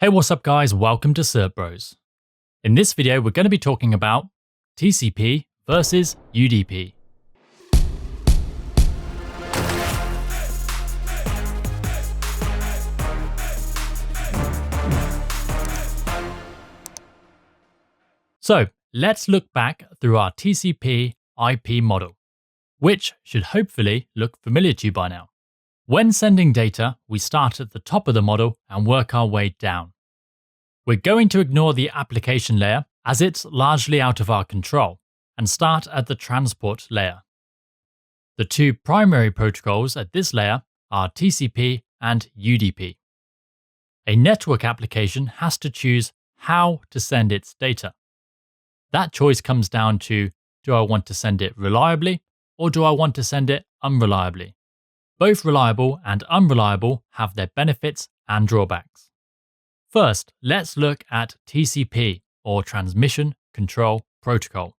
Hey, what's up guys? Welcome to Cert Bros. In this video, we're going to be talking about TCP versus UDP. So let's look back through our TCP/IP model, which should hopefully look familiar to you by now. When sending data, we start at the top of the model and work our way down. We're going to ignore the application layer as it's largely out of our control and start at the transport layer. The two primary protocols at this layer are TCP and UDP. A network application has to choose how to send its data. That choice comes down to, do I want to send it reliably or do I want to send it unreliably? Both reliable and unreliable have their benefits and drawbacks. First, let's look at TCP, or Transmission Control Protocol.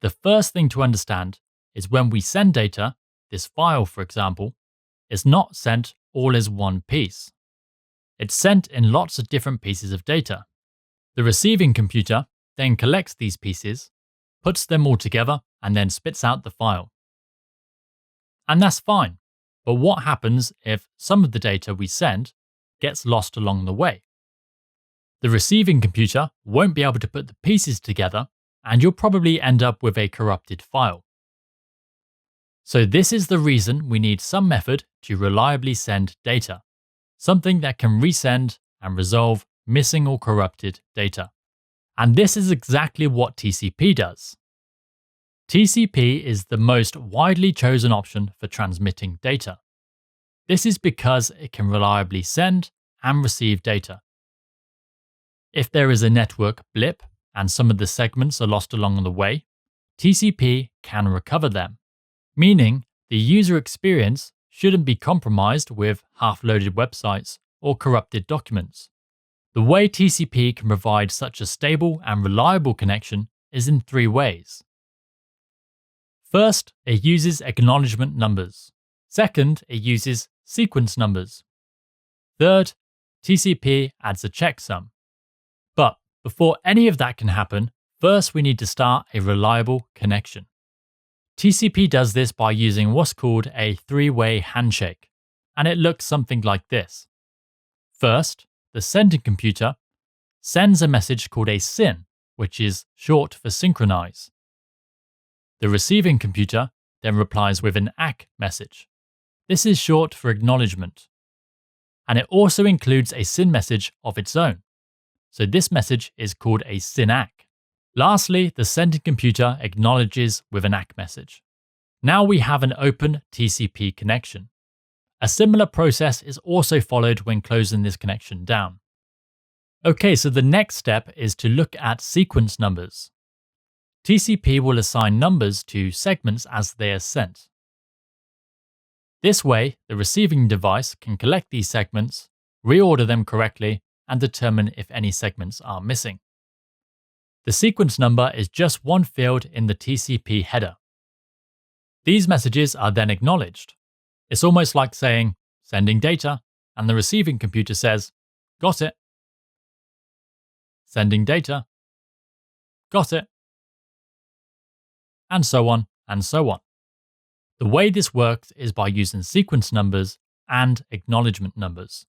The first thing to understand is when we send data, this file for example, is not sent all as one piece. It's sent in lots of different pieces of data. The receiving computer then collects these pieces, puts them all together, and then spits out the file. And that's fine, but what happens if some of the data we send gets lost along the way? The receiving computer won't be able to put the pieces together, and you'll probably end up with a corrupted file. So this is the reason we need some method to reliably send data, something that can resend and resolve missing or corrupted data. And this is exactly what TCP does. TCP is the most widely chosen option for transmitting data. This is because it can reliably send and receive data. If there is a network blip and some of the segments are lost along the way, TCP can recover them, meaning the user experience shouldn't be compromised with half-loaded websites or corrupted documents. The way TCP can provide such a stable and reliable connection is in three ways. First, it uses acknowledgement numbers. Second, it uses sequence numbers. Third, TCP adds a checksum. But before any of that can happen, first we need to start a reliable connection. TCP does this by using what's called a three-way handshake, and it looks something like this. First, the sending computer sends a message called a SYN, which is short for synchronize. The receiving computer then replies with an ACK message. This is short for acknowledgement. And it also includes a SYN message of its own. So this message is called a SYN-ACK. Lastly, the sending computer acknowledges with an ACK message. Now we have an open TCP connection. A similar process is also followed when closing this connection down. Okay, so the next step is to look at sequence numbers. TCP will assign numbers to segments as they are sent. This way, the receiving device can collect these segments, reorder them correctly, and determine if any segments are missing. The sequence number is just one field in the TCP header. These messages are then acknowledged. It's almost like saying, sending data, and the receiving computer says, got it. Sending data, got it. And so on and so on. The way this works is by using sequence numbers and acknowledgement numbers.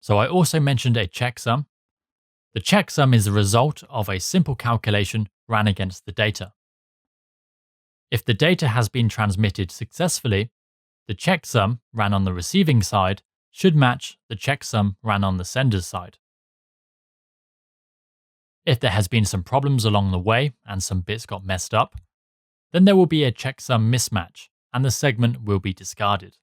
So I also mentioned a checksum. The checksum is the result of a simple calculation ran against the data. If the data has been transmitted successfully, the checksum ran on the receiving side should match the checksum ran on the sender's side. If there has been some problems along the way and some bits got messed up, then there will be a checksum mismatch and the segment will be discarded.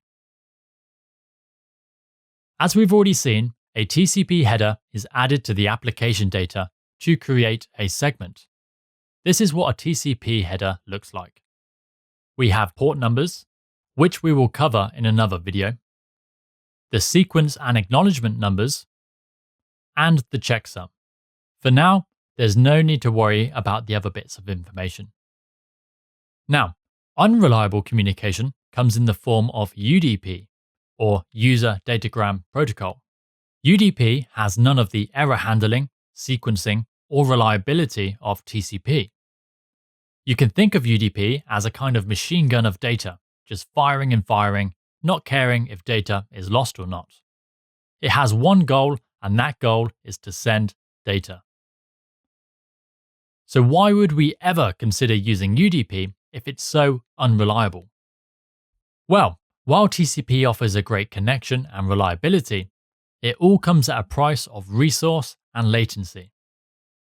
As we've already seen, a TCP header is added to the application data to create a segment. This is what a TCP header looks like. We have port numbers, which we will cover in another video, the sequence and acknowledgement numbers, and the checksum. For now, there's no need to worry about the other bits of information. Now, unreliable communication comes in the form of UDP, or User Datagram Protocol. UDP has none of the error handling, sequencing, or reliability of TCP. You can think of UDP as a kind of machine gun of data, just firing and firing, not caring if data is lost or not. It has one goal, and that goal is to send data. So why would we ever consider using UDP if it's so unreliable? Well, while TCP offers a great connection and reliability, it all comes at a price of resource and latency.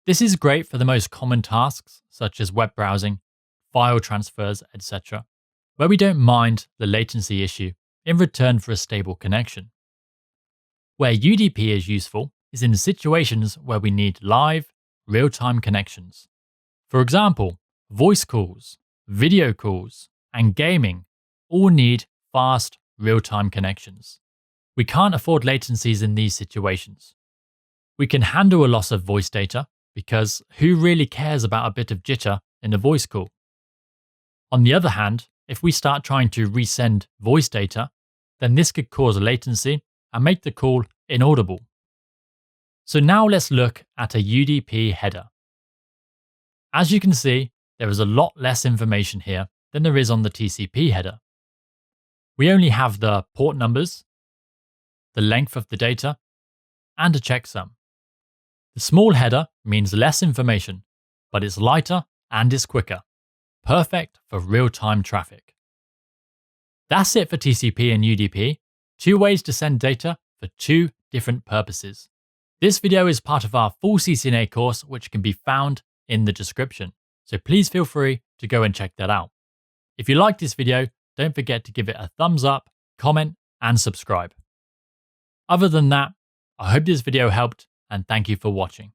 This is great for the most common tasks, such as web browsing, file transfers, etc., where we don't mind the latency issue in return for a stable connection. Where UDP is useful is in situations where we need live, real-time connections. For example, voice calls, video calls, and gaming all need fast, real-time connections. We can't afford latencies in these situations. We can handle a loss of voice data because who really cares about a bit of jitter in a voice call? On the other hand, if we start trying to resend voice data, then this could cause latency and make the call inaudible. So now let's look at a UDP header. As you can see, there is a lot less information here than there is on the TCP header. We only have the port numbers, the length of the data, and a checksum. The small header means less information, but it's lighter and is quicker. Perfect for real-time traffic. That's it for TCP and UDP, two ways to send data for two different purposes. This video is part of our full CCNA course, which can be found in the description, so please feel free to go and check that out. If you like this video, don't forget to give it a thumbs up, comment, and subscribe. Other than that, I hope this video helped, and thank you for watching.